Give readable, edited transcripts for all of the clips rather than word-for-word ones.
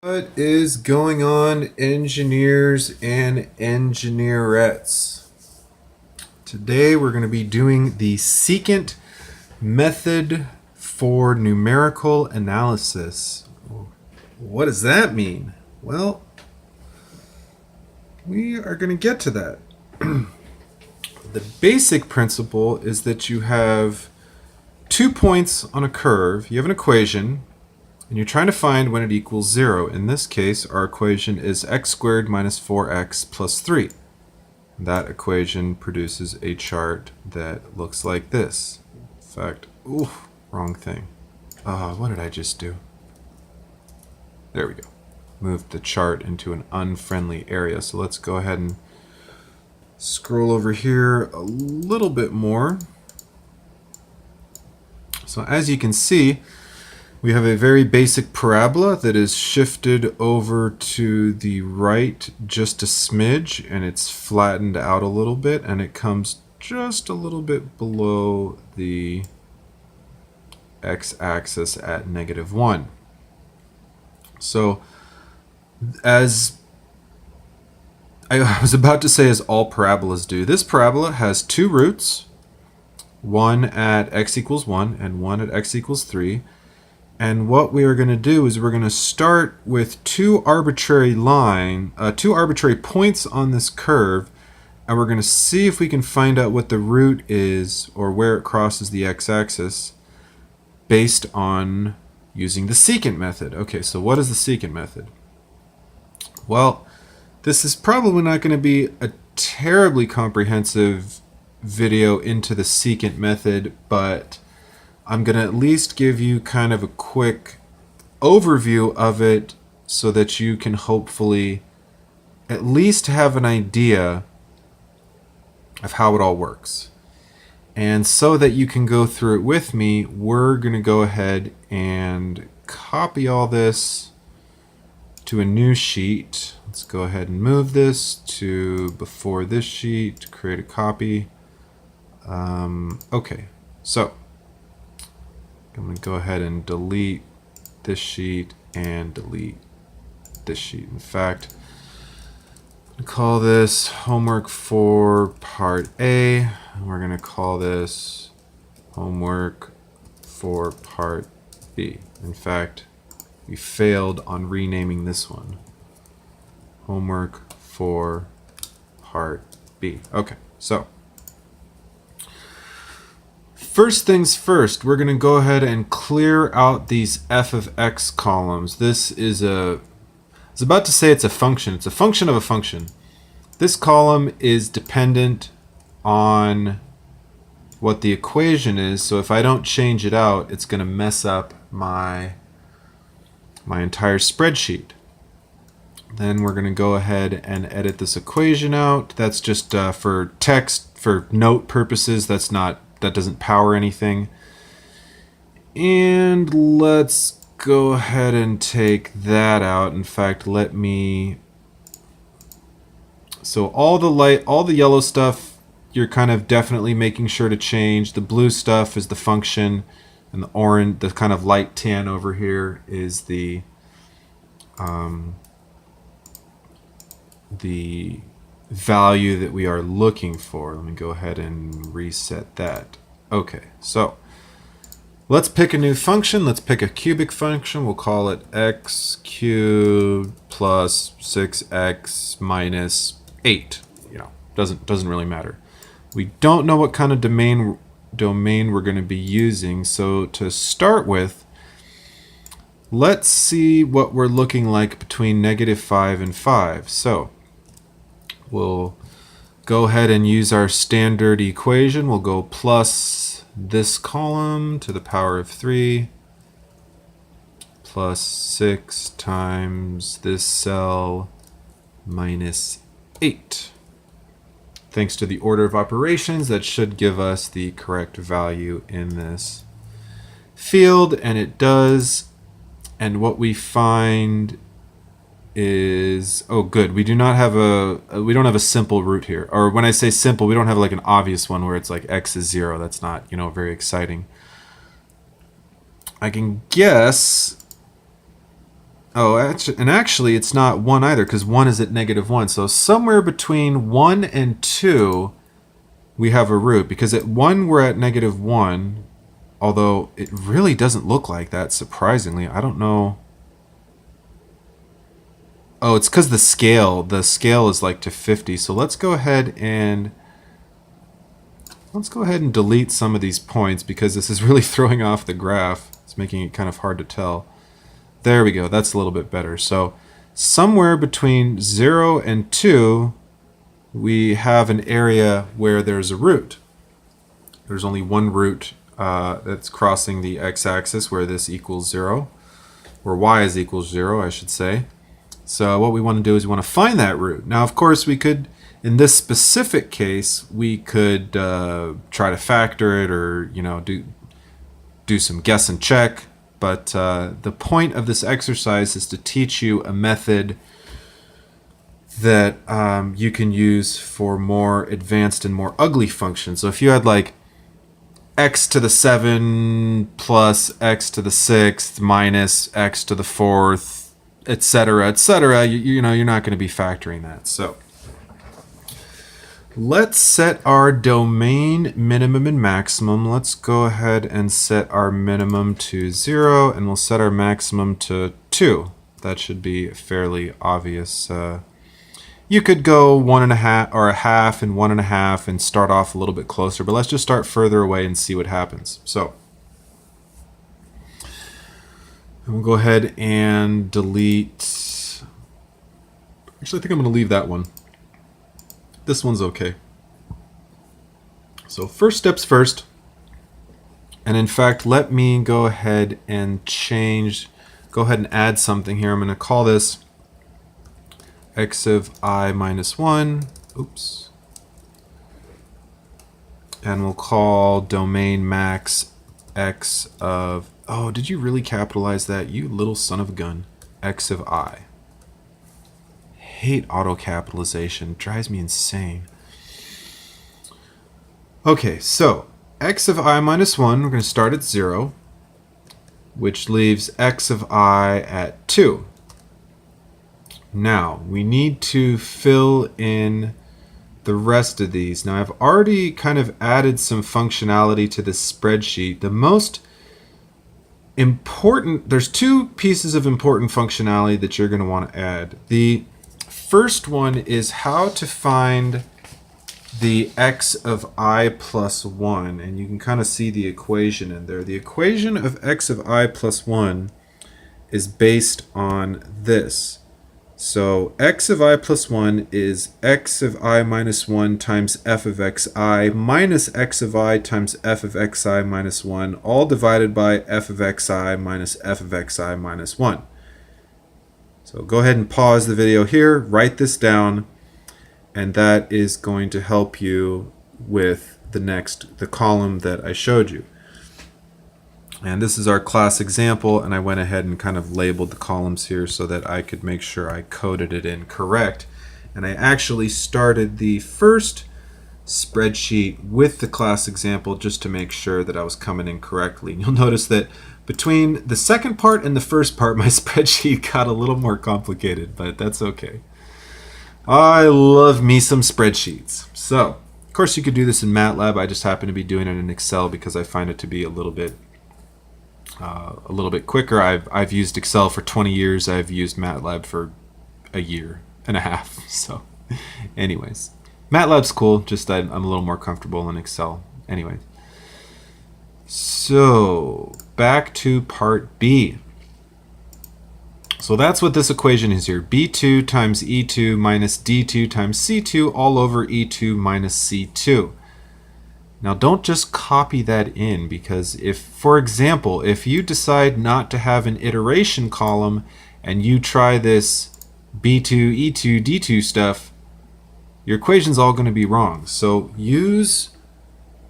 What is going on, engineers and engineerettes? Today we're going to be doing the secant method for numerical analysis. What does that mean? Well, we are going to get to that. The basic principle is that you have 2 points on a curve. You have an equation, and you're trying to find when it equals 0. In this case, our equation is x squared minus 4x plus 3. That equation produces a chart that looks like this. In fact, wrong thing. What did I just do? There we go. Moved the chart into an unfriendly area. So let's go ahead and scroll over here a little bit more. So as you can see, we have a very basic parabola that is shifted over to the right just a smidge, and it's flattened out a little bit, and it comes just a little bit below the x-axis at -1. So as I was about to say, as all parabolas do, this parabola has 2 roots, one at x equals 1 and one at x equals 3. And what we are going to do is we're going to start with two arbitrary points on this curve, and we're going to see if we can find out what the root is or where it crosses the x-axis based on using the secant method. Okay, so what is the secant method? Well, this is probably not going to be a terribly comprehensive video into the secant method, but I'm going to at least give you kind of a quick overview of it so that you can hopefully at least have an idea of how it all works. And so that you can go through it with me, we're going to go ahead and copy all this to a new sheet. Let's go ahead and move this to before this sheet to create a copy. Okay, so I'm going to go ahead and delete this sheet and delete this sheet. In fact, I'm going to call this homework for part A. And we're going to call this homework for part B. In fact, we failed on renaming this one. Homework for part B. Okay, so first things first, we're going to go ahead and clear out these f of x columns. This is I was about to say it's a function. It's a function of a function. This column is dependent on what the equation is, so if I don't change it out, it's going to mess up my entire spreadsheet. Then we're going to go ahead and edit this equation out. That's just for text, for note purposes. That doesn't power anything. And let's go ahead and take that out. In fact, so all the yellow stuff, you're kind of definitely making sure to change. The blue stuff is the function, and the orange, the kind of light tan over here is the value that we are looking for. Let me go ahead and reset that. Okay, so let's pick a new function. Let's pick a cubic function. We'll call it x cubed plus 6x minus 8. Doesn't really matter. We don't know what kind of domain we're going to be using, so to start with, let's see what we're looking like between -5 and 5. So we'll go ahead and use our standard equation. We'll go plus this column to the power of 3 plus 6 times this cell minus 8. Thanks to the order of operations, that should give us the correct value in this field, and it does. And what we find is, oh good, we don't have a simple root here. Or when I say simple, we don't have like an obvious one where it's like x is 0. That's not, very exciting. I can guess Oh, actually it's not 1 either, because 1 is at -1. So somewhere between 1 and 2, we have a root. Because at 1, we're at -1. Although it really doesn't look like that, surprisingly. I don't know. Oh, it's because the scale is like to 50. So let's go ahead and delete some of these points, because this is really throwing off the graph. It's making it kind of hard to tell. There we go. That's a little bit better. So somewhere between 0 and 2, we have an area where there's a root. There's only one root that's crossing the x-axis where this equals 0, or y is equals 0, I should say. So what we want to do is we want to find that root. Now, of course, we could, in this specific case, we could try to factor it, or do some guess and check. But the point of this exercise is to teach you a method that you can use for more advanced and more ugly functions. So if you had like x to the 7 plus x to the 6th minus x to the 4th, etc., etc., you're not going to be factoring that. So let's set our domain minimum and maximum. Let's go ahead and set our minimum to 0, and we'll set our maximum to 2. That should be fairly obvious. You could go 1.5 or a half and 1.5 and start off a little bit closer, but let's just start further away and see what happens. So we'll go ahead and delete. Actually, I think I'm going to leave that one. This one's okay. So first steps first. And in fact, let me go ahead and add something here. I'm going to call this x of I minus 1. Oops. And we'll call domain max x of, oh, did you really capitalize that? You little son of a gun. X of I. Hate auto capitalization. Drives me insane. Okay, so x of I minus 1, we're going to start at 0, which leaves x of I at 2. Now, we need to fill in the rest of these. Now, I've already kind of added some functionality to this spreadsheet. The most important, there's two pieces of important functionality that you're going to want to add. The first one is how to find the x of I plus 1, and you can kind of see the equation in there. The equation of x of I plus 1 is based on this. So x of I plus 1 is x of I minus 1 times f of xi minus x of I times f of xi minus 1, all divided by f of xi minus f of xi minus 1. So go ahead and pause the video here, write this down, and that is going to help you with the column that I showed you. And this is our class example, and I went ahead and kind of labeled the columns here so that I could make sure I coded it in correct. And I actually started the first spreadsheet with the class example just to make sure that I was coming in correctly. And you'll notice that between the second part and the first part, my spreadsheet got a little more complicated, but that's okay. I love me some spreadsheets. So, of course, you could do this in MATLAB. I just happen to be doing it in Excel because I find it to be a little bit quicker. I've used Excel for 20 years. I've used MATLAB for a year and a half. So, anyways, MATLAB's cool. Just I'm a little more comfortable in Excel. Anyway, so back to part B. So that's what this equation is here. B2 times E2 minus D2 times C2 all over E2 minus C2. Now don't just copy that in, because if, for example, if you decide not to have an iteration column and you try this B2, E2, D2 stuff, your equation's all going to be wrong. So use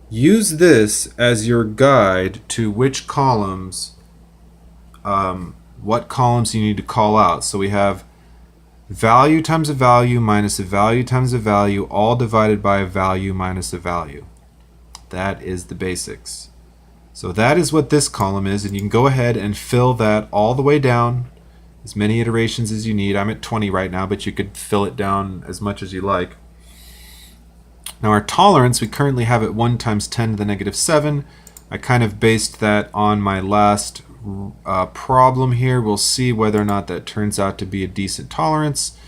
this as your guide to which columns, what columns you need to call out. So we have value times a value minus a value times a value, all divided by a value minus a value. That is the basics. So that is what this column is, and you can go ahead and fill that all the way down as many iterations as you need. I'm at 20 right now, but you could fill it down as much as you like. Now our tolerance, we currently have at 1 times 10 to the negative 7. I kind of based that on my last problem here. We'll see whether or not that turns out to be a decent tolerance.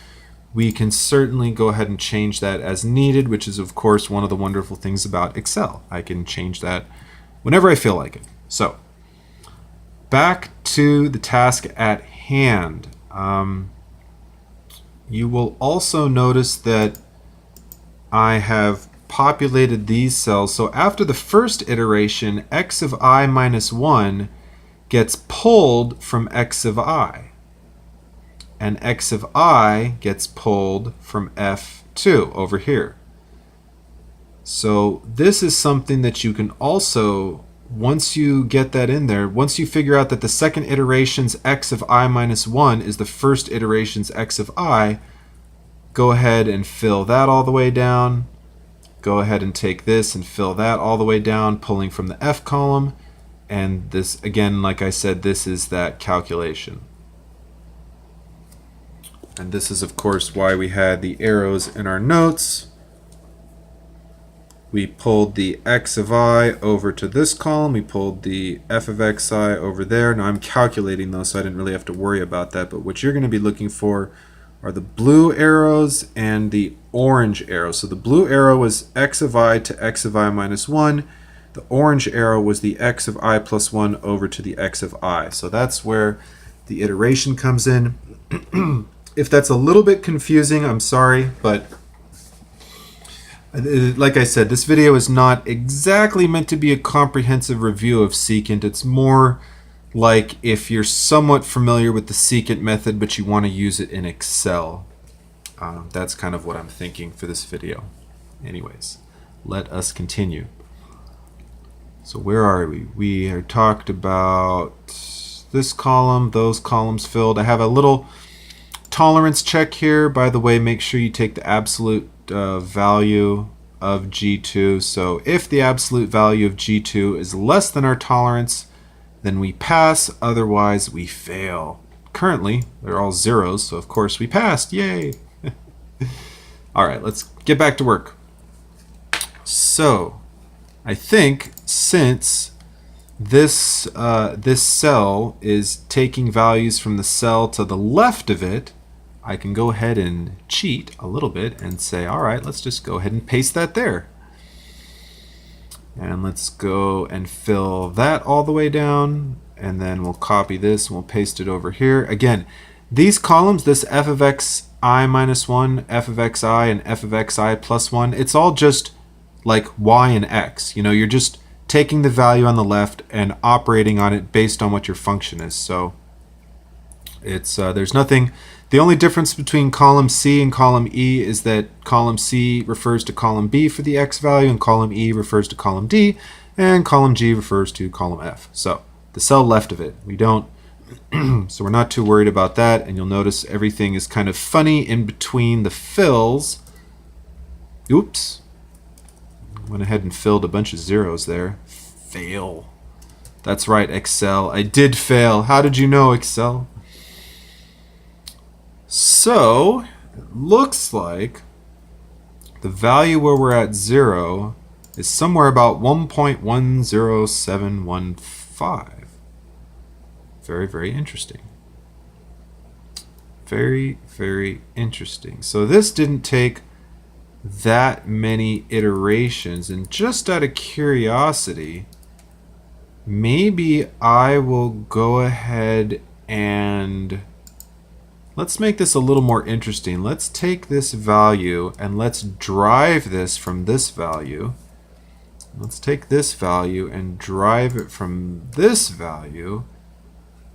We can certainly go ahead and change that as needed, which is of course one of the wonderful things about Excel. I can change that whenever I feel like it. So back to the task at hand. You will also notice that I have populated these cells. So after the first iteration, x of I minus 1 gets pulled from x of I. And x of I gets pulled from F2 over here. So this is something that you can also, once you get that in there, once you figure out that the second iteration's x of I minus 1 is the first iteration's x of I, go ahead and fill that all the way down. Go ahead and take this and fill that all the way down, pulling from the F column. And this, again, like I said, this is that calculation. And this is, of course, why we had the arrows in our notes. We pulled the x of I over to this column. We pulled the f of xi over there. Now I'm calculating those, so I didn't really have to worry about that. But what you're going to be looking for are the blue arrows and the orange arrows. So the blue arrow was x of I to x of I minus 1. The orange arrow was the x of I plus 1 over to the x of I. So that's where the iteration comes in. If that's a little bit confusing, I'm sorry, but like I said, this video is not exactly meant to be a comprehensive review of Secant. It's more like if you're somewhat familiar with the Secant method, but you want to use it in Excel. That's kind of what I'm thinking for this video. Anyways, let us continue. So where are we? We are talked about this column, those columns filled. I have a little tolerance check here. By the way, make sure you take the absolute value of G2. So if the absolute value of G2 is less than our tolerance, then we pass, otherwise we fail. Currently, they're all zeros, so of course we passed, yay! Alright, let's get back to work. So, I think since this cell is taking values from the cell to the left of it, I can go ahead and cheat a little bit and say, alright, let's just go ahead and paste that there. And let's go and fill that all the way down, and then we'll copy this and we'll paste it over here. Again, these columns, this f of xi minus 1, f of xi, and f of xi plus 1, it's all just like y and x. You know, you're just taking the value on the left and operating on it based on what your function is. So it's there's nothing. The only difference between column C and column E is that column C refers to column B for the x value, and column E refers to column D, and column G refers to column F. So the cell left of it, we don't, so we're not too worried about that, and you'll notice everything is kind of funny in between the fills. Oops. Went ahead and filled a bunch of zeros there. Fail. That's right, Excel. I did fail. How did you know, Excel? So, it looks like the value where we're at 0 is somewhere about 1.10715. Very, very interesting. Very, very interesting. So this didn't take that many iterations, and just out of curiosity, maybe I will go ahead and let's make this a little more interesting. Let's take this value and let's drive this from this value. Let's take this value and drive it from this value.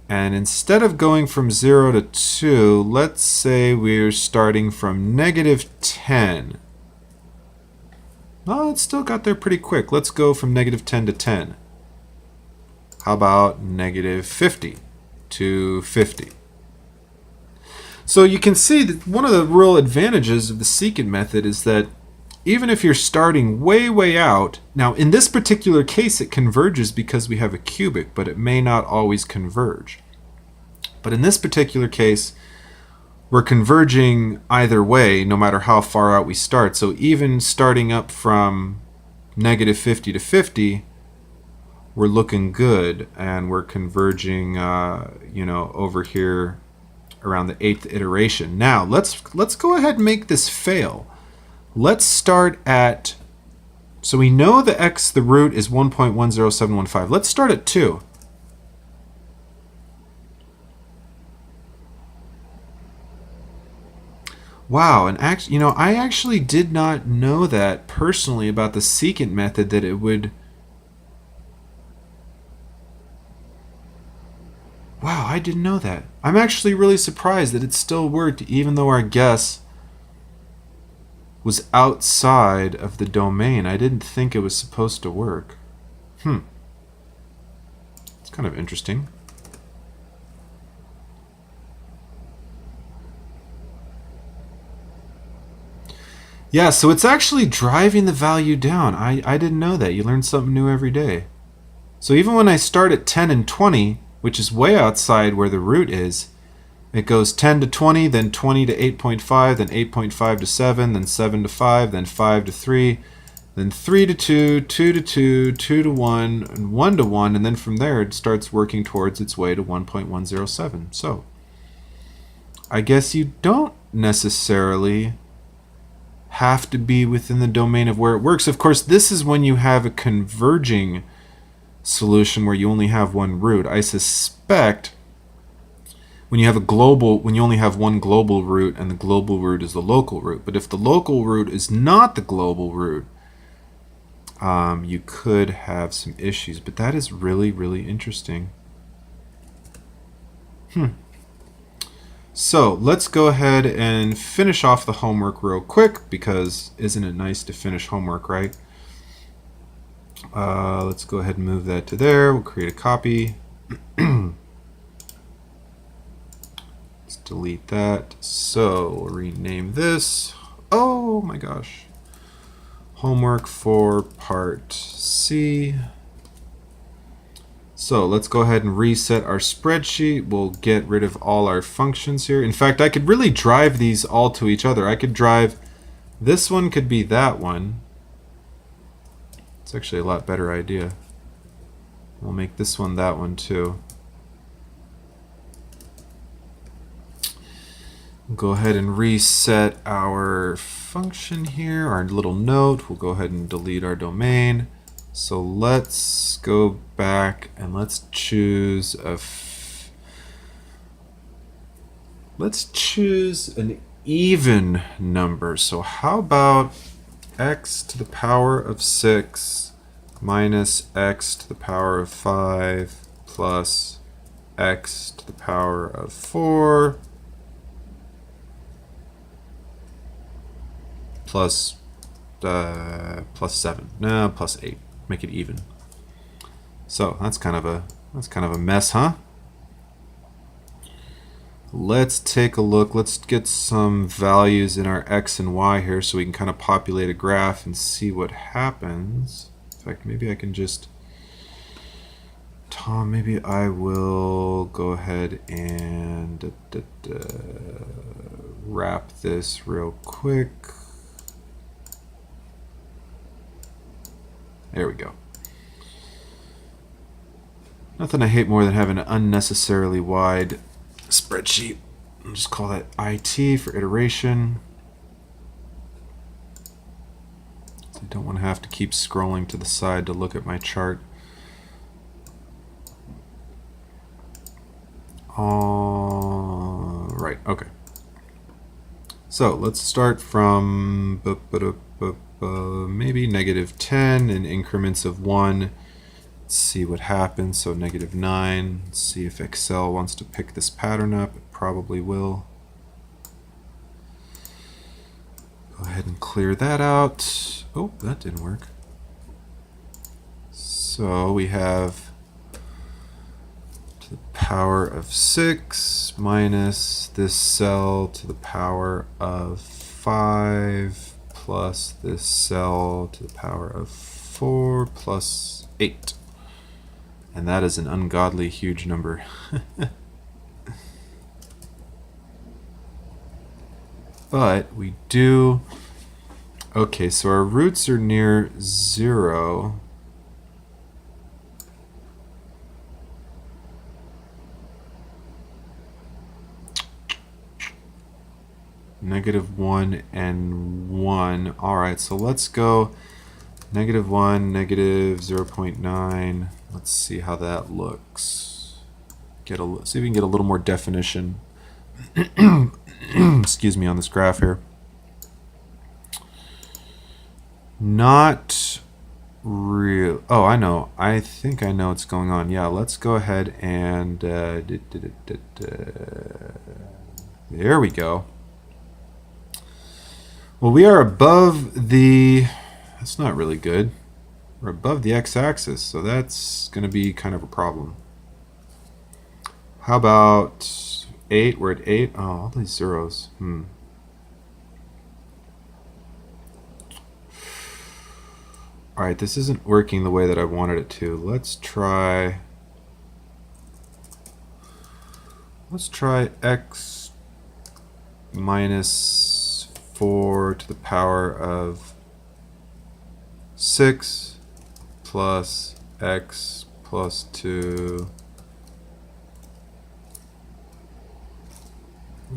And instead of going from 0 to 2, let's say we're starting from -10. Oh, it still got there pretty quick. Let's go from -10 to 10. How about -50 to 50? So you can see that one of the real advantages of the Secant method is that even if you're starting way, way out, now in this particular case it converges because we have a cubic, but it may not always converge. But in this particular case, we're converging either way, no matter how far out we start. So even starting up from negative 50 to 50, we're looking good, and we're converging, over here around the 8th iteration. Now let's go ahead and make this fail. Let's start at, so we know the root is 1.10715. Let's start at 2. Wow, and actually, I actually did not know that personally about the secant method, that it would. Wow, I didn't know that. I'm actually really surprised that it still worked, even though our guess was outside of the domain. I didn't think it was supposed to work. It's kind of interesting. Yeah, so it's actually driving the value down. I didn't know that. You learn something new every day. So even when I start at 10 and 20, which is way outside where the root is, it goes 10 to 20, then 20 to 8.5, then 8.5 to 7, then 7 to 5, then 5 to 3, then 3 to 2, 2 to 2, 2 to 1, and 1 to 1, and then from there it starts working towards its way to 1.107. So I guess you don't necessarily have to be within the domain of where it works. Of course, this is when you have a converging solution where you only have one root. I suspect when you only have one global root, and the global root is the local root. But if the local root is not the global root, you could have some issues. But that is really, really interesting. So let's go ahead and finish off the homework real quick, because isn't it nice to finish homework, right? Let's go ahead and move that to there. We'll create a copy. Let's delete that. So we'll rename this. Oh my gosh. Homework for part C. So let's go ahead and reset our spreadsheet. We'll get rid of all our functions here. In fact, I could really drive these all to each other. I could drive, this one could be that one. It's actually a lot better idea. We'll make this one that one too. We'll go ahead and reset our function here, our little note. We'll go ahead and delete our domain. So let's go back and let's choose let's choose an even number. So how about x to the power of 6 minus x to the power of 5 plus x to the power of 4 plus 7. No, plus 8. Make it even. So that's kind of a mess, huh? Let's take a look. Let's get some values in our x and y here so we can kind of populate a graph and see what happens. In fact, maybe I can just, Tom, maybe I will go ahead and wrap this real quick. There we go. Nothing I hate more than having an unnecessarily wide spreadsheet. I'll just call that IT for iteration. So I don't want to have to keep scrolling to the side to look at my chart. All right, okay. So let's start from maybe -10 in increments of 1. Let's see what happens. So -9. Let's see if Excel wants to pick this pattern up. It probably will. Go ahead and clear that out. Oh, that didn't work. So we have to the power of 6 minus this cell to the power of 5 plus this cell to the power of 4 plus 8. And that is an ungodly huge number. but we do... Okay, so our roots are near 0. -1 and 1. Alright, so let's go -1, -0.9. Let's see how that looks. See if we can get a little more definition. Excuse me, on this graph here. Not real. Oh, I know. I think I know what's going on. Yeah, let's go ahead and... there we go. Well, we are above the... That's not really good. We're above the x-axis, so that's going to be kind of a problem. How about 8? We're at 8. Oh, all these zeros. Alright, this isn't working the way that I wanted it to. Let's try x minus 4 to the power of 6 plus x plus 2.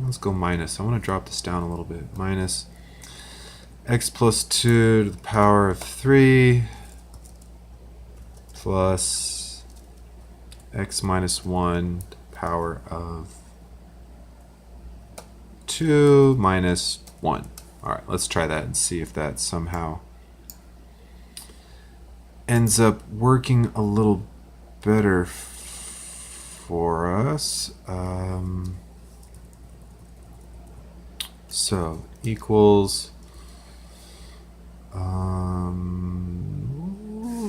Let's go minus. I want to drop this down a little bit. Minus x plus 2 to the power of 3 plus x minus 1 to the power of 2 minus 1. Alright, let's try that and see if that somehow ends up working a little better for us. So, equals... I'm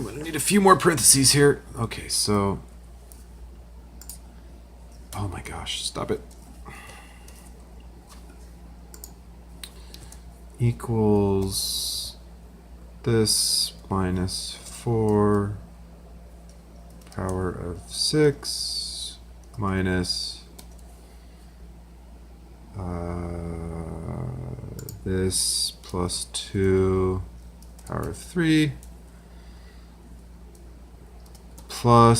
gonna need a few more parentheses here. Okay, so... Oh my gosh, stop it. Equals this minus 4 power of 6 minus this plus 2 power of 3 plus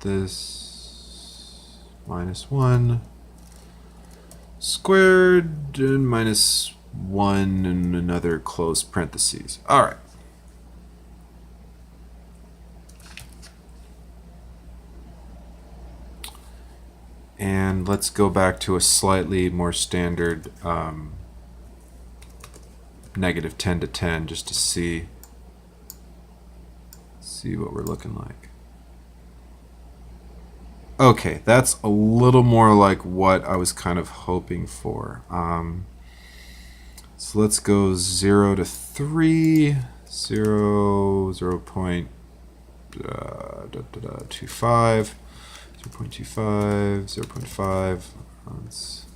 this minus 1 squared and minus 1 and another close parentheses. All right. And let's go back to a slightly more standard negative 10 to 10 just to see what we're looking like. Okay, that's a little more like what I was kind of hoping for. So let's go 0 to 3, 0, 0.25, 0.25, 0.5. Let's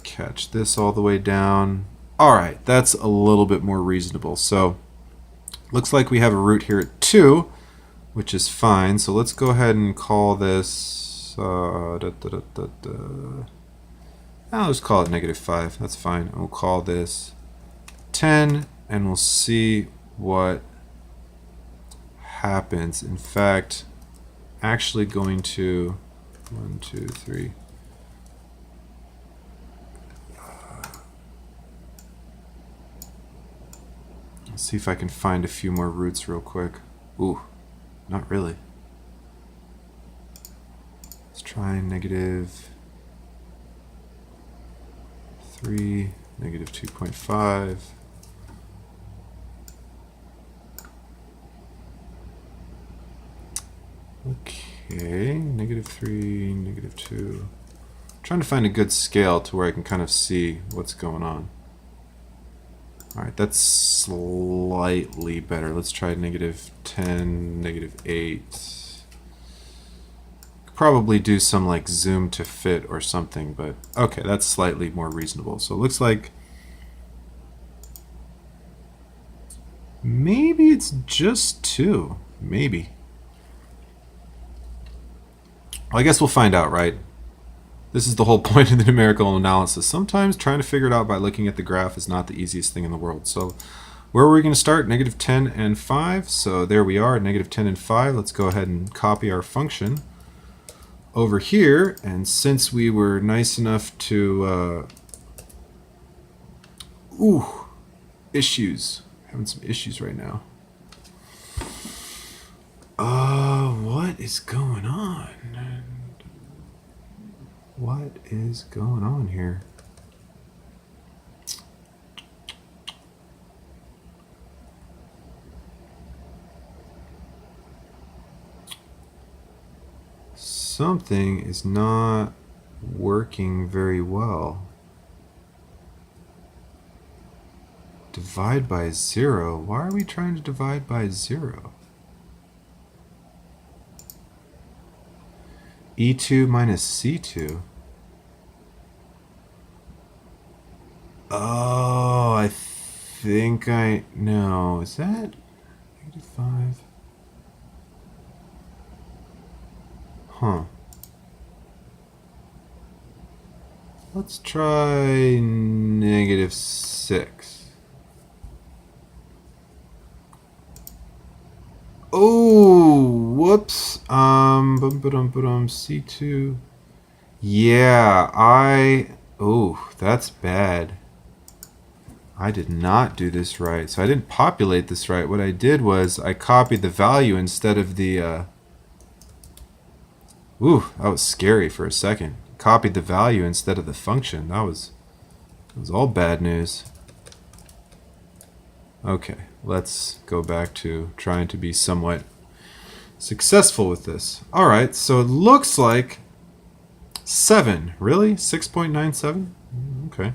catch this all the way down. All right, that's a little bit more reasonable. So looks like we have a root here at 2, which is fine. So let's go ahead and call this, I'll just call it -5. That's fine. And we'll call this 10, and we'll see what happens. In fact, actually going to 1, 2, 3. Let's see if I can find a few more roots real quick. Ooh, not really. Let's try -3, -2.5. Okay, -3, -2. I'm trying to find a good scale to where I can kind of see what's going on. Alright, that's slightly better. Let's try -10, -8. Could probably do some like zoom to fit or something, but okay, that's slightly more reasonable. So it looks like maybe it's just 2. Maybe. Well, I guess we'll find out, right? This is the whole point of the numerical analysis. Sometimes trying to figure it out by looking at the graph is not the easiest thing in the world. So where are we going to start? Negative 10 and 5. So there we are, negative 10 and 5. Let's go ahead and copy our function over here. And since we were nice enough to... issues. Having some issues right now. What is going on? What is going on here? Something is not working very well. Divide by 0. Why are we trying to divide by 0? E2 minus C2. Oh, I think I know. Is that negative 5? Huh. Let's try negative 6. Oh, whoops. C2. Yeah, oh, that's bad. I did not do this right. So I didn't populate this right. What I did was I copied the value instead of the... Ooh, that was scary for a second. Copied the value instead of the function. That was all bad news. Okay, let's go back to trying to be somewhat successful with this. All right, so it looks like 7. Really? 6.97? Okay.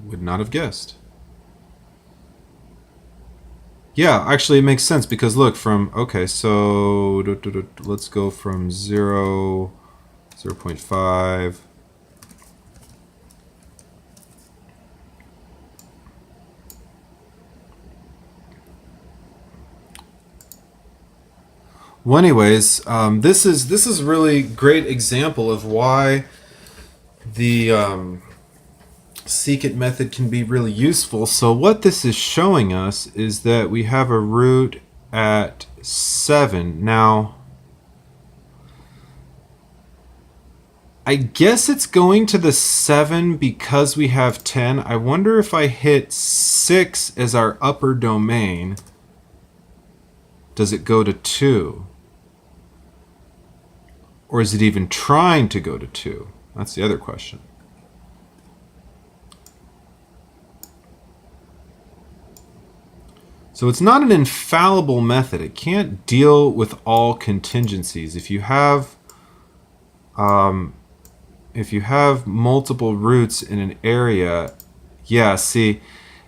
Would not have guessed. Yeah, actually it makes sense because look from, okay, so let's go from 0, 0.5. Well, anyways, this is really great example of why the secant method can be really useful. So what this is showing us is that we have a root at 7. Now, I guess it's going to the 7 because we have 10. I wonder if I hit 6 as our upper domain, does it go to 2? Or is it even trying to go to 2? That's the other question. So it's not an infallible method. It can't deal with all contingencies. If you have multiple roots in an area, yeah, see,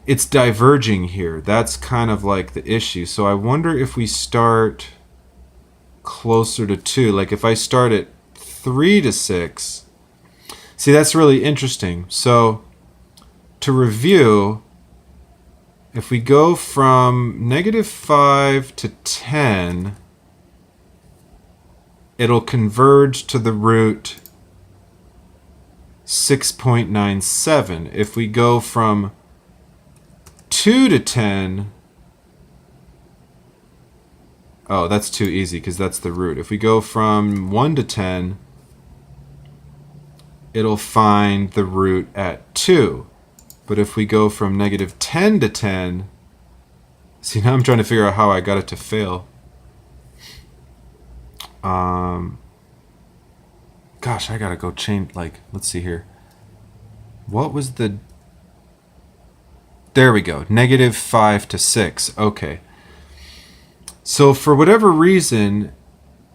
it's diverging here. That's kind of like the issue. So I wonder if we start closer to 2, like if I start at 3 to 6. See, that's really interesting. So to review, if we go from negative 5 to 10, it'll converge to the root 6.97. If we go from 2 to 10, oh, that's too easy because that's the root. If we go from 1 to 10, it'll find the root at 2. But if we go from negative 10 to 10, see, now I'm trying to figure out how I got it to fail. Gosh, I gotta go change, like, let's see here. What was the... There we go, negative 5 to 6. Okay. So for whatever reason,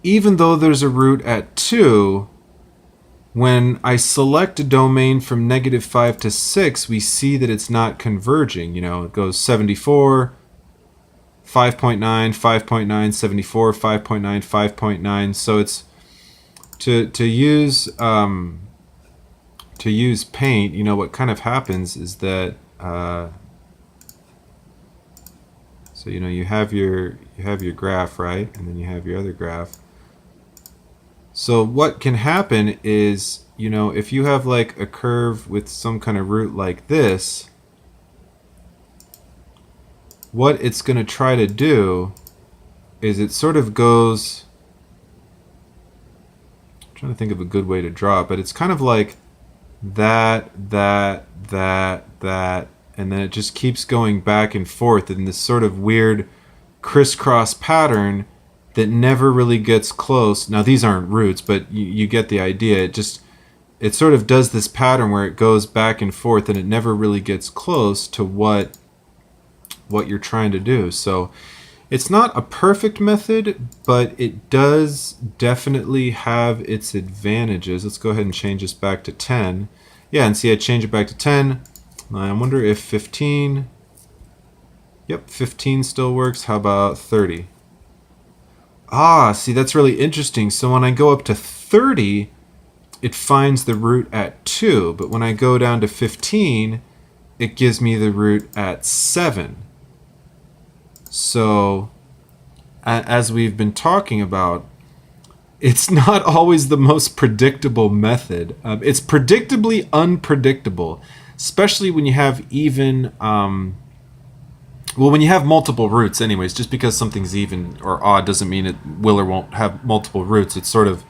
even though there's a root at 2, when I select a domain from negative 5 to 6, we see that it's not converging. You know, it goes 74, 5.9, 5.9, 74, 5.9, 5.9. So it's to use paint. You know, what kind of happens is that so you know you have your graph, right, and then you have your other graph. So what can happen is, if you have like a curve with some kind of root like this, what it's going to try to do is it sort of goes, I'm trying to think of a good way to draw it, but it's kind of like that, and then it just keeps going back and forth in this sort of weird crisscross pattern that never really gets close. Now these aren't roots, but you get the idea. It sort of does this pattern where it goes back and forth and it never really gets close to what you're trying to do. So it's not a perfect method, but it does definitely have its advantages. Let's go ahead and change this back to 10. Yeah, and see, I change it back to 10. I wonder if 15, yep, 15 still works. How about 30? Ah, see, that's really interesting. So when I go up to 30, it finds the root at 2, but when I go down to 15, it gives me the root at 7. So, as we've been talking about, it's not always the most predictable method. It's predictably unpredictable, especially when you have even, when you have multiple roots anyways. Just because something's even or odd doesn't mean it will or won't have multiple roots. It sort of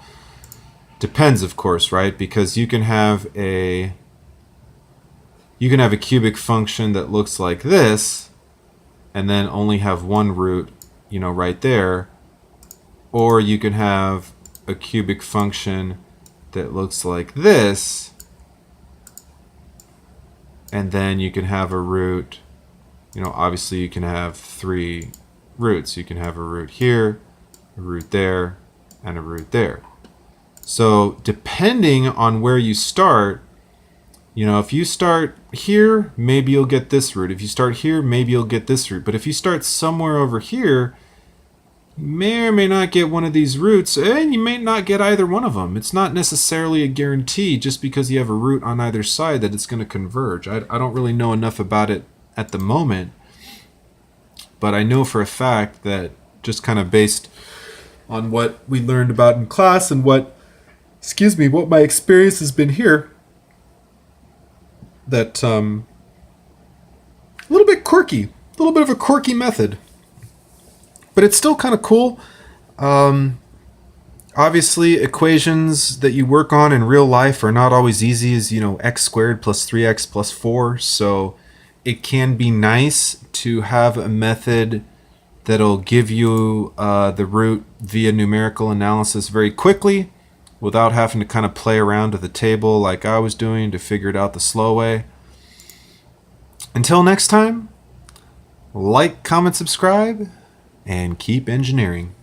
depends, of course, right? Because you can have a cubic function that looks like this, and then only have one root, right there. Or you can have a cubic function that looks like this, and then you can have a root, obviously you can have 3 roots. You can have a root here, a root there, and a root there. So depending on where you start, if you start here, maybe you'll get this root. If you start here, maybe you'll get this root. But if you start somewhere over here, you may or may not get one of these roots, and you may not get either one of them. It's not necessarily a guarantee just because you have a root on either side that it's going to converge. I don't really know enough about it at the moment, but I know for a fact that, just kind of based on what we learned about in class and what my experience has been here, that a little bit quirky, a little bit of a quirky method, but it's still kind of cool. Obviously, equations that you work on in real life are not always easy as, x squared plus 3x plus 4, so it can be nice to have a method that'll give you the root via numerical analysis very quickly, without having to kind of play around with the table like I was doing to figure it out the slow way. Until next time, like, comment, subscribe, and keep engineering.